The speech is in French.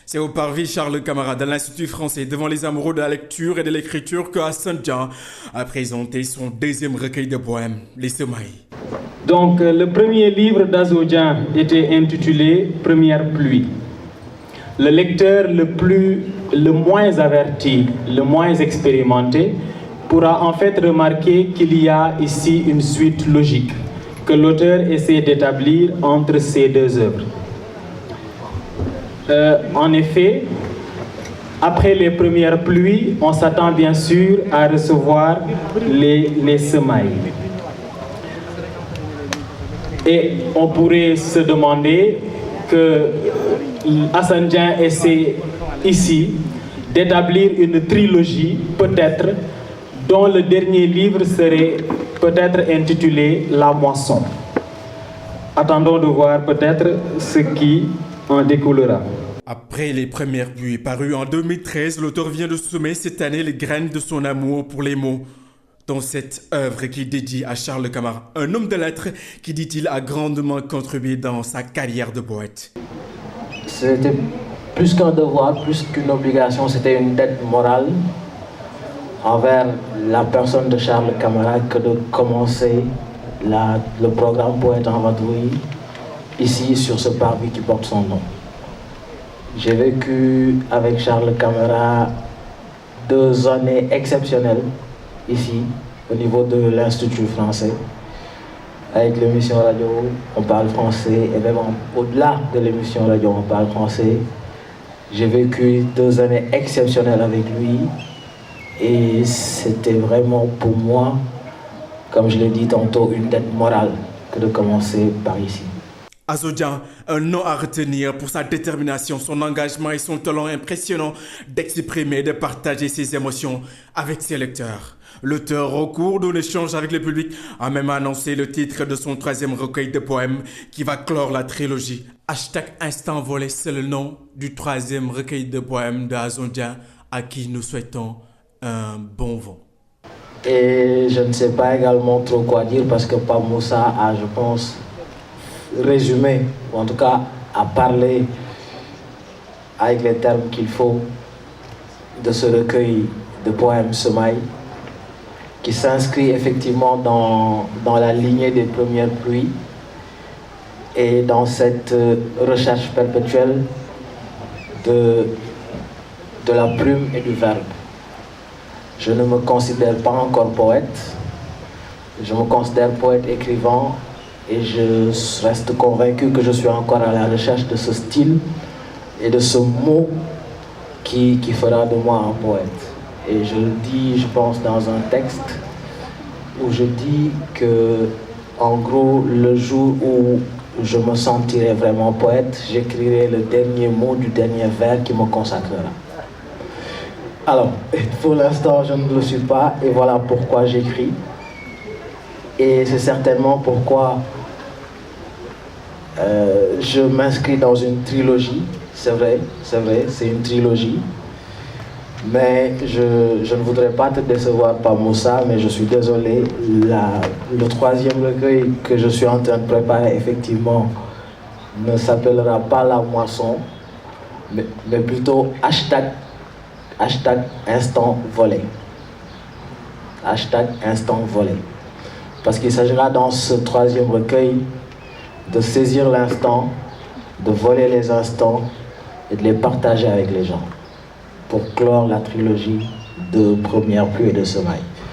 C'est au parvis Charles Camara de l'Institut français devant les amoureux de la lecture et de l'écriture que Hassan Dia a présenté son deuxième recueil de poèmes, Les Semailles. Donc le premier livre d'Azodjan était intitulé Première pluie. Le lecteur le moins averti, le moins expérimenté, pourra en fait remarquer qu'il y a ici une suite logique que l'auteur essaie d'établir entre ces deux œuvres. En effet, après les premières pluies, on s'attend bien sûr à recevoir les semailles. Et on pourrait se demander que Hassan Dia essaie ici d'établir une trilogie, peut-être, dont le dernier livre serait peut-être intitulé La Moisson. Attendons de voir peut-être ce qui en découlera. Après les premières pluies parues en 2013, l'auteur vient de semer cette année les graines de son amour pour les mots. Dans cette œuvre qu'il dédie à Charles Camara, un homme de lettres qui, dit-il, a grandement contribué dans sa carrière de poète. C'était plus qu'un devoir, plus qu'une obligation, c'était une dette morale envers la personne de Charles Camara que de commencer le programme Poète en Vadrouille ici sur ce parvis qui porte son nom. J'ai vécu avec Charles Camara 2 années exceptionnelles ici, au niveau de l'Institut français. Avec l'émission radio, on parle français, et même au-delà de l'émission radio, on parle français. J'ai vécu 2 années exceptionnelles avec lui, et c'était vraiment pour moi, comme je l'ai dit tantôt, une dette morale que de commencer par ici. Azodjan, un nom à retenir pour sa détermination, son engagement et son talent impressionnant d'exprimer et de partager ses émotions avec ses lecteurs. L'auteur, au cours d'un échange avec le public, a même annoncé le titre de son 3e recueil de poèmes qui va clore la trilogie. #Instant volé, c'est le nom du 3e recueil de poèmes de Azodjan, à qui nous souhaitons un bon vent. Et je ne sais pas également trop quoi dire parce que Pape Moussa a, je pense, résumé, ou en tout cas à parler avec les termes qu'il faut de ce recueil de poèmes Semailles qui s'inscrit effectivement dans la lignée des premières pluies et dans cette recherche perpétuelle de la plume et du verbe. Je ne me considère pas encore poète, je me considère poète écrivant. Et je reste convaincu que je suis encore à la recherche de ce style et de ce mot qui fera de moi un poète. Et je le dis, je pense, dans un texte où je dis que, en gros, le jour où je me sentirai vraiment poète, j'écrirai le dernier mot du dernier vers qui me consacrera. Alors, pour l'instant, je ne le suis pas, et voilà pourquoi j'écris. Et c'est certainement pourquoi je m'inscris dans une trilogie. C'est vrai, c'est une trilogie. Mais je ne voudrais pas te décevoir par Moussa, mais je suis désolé. Le 3e recueil que je suis en train de préparer, effectivement, ne s'appellera pas La Moisson, mais plutôt #Instant volé. #Instant volé. Parce qu'il s'agira dans ce 3e recueil de saisir l'instant, de voler les instants et de les partager avec les gens pour clore la trilogie de Première pluie et de Semailles.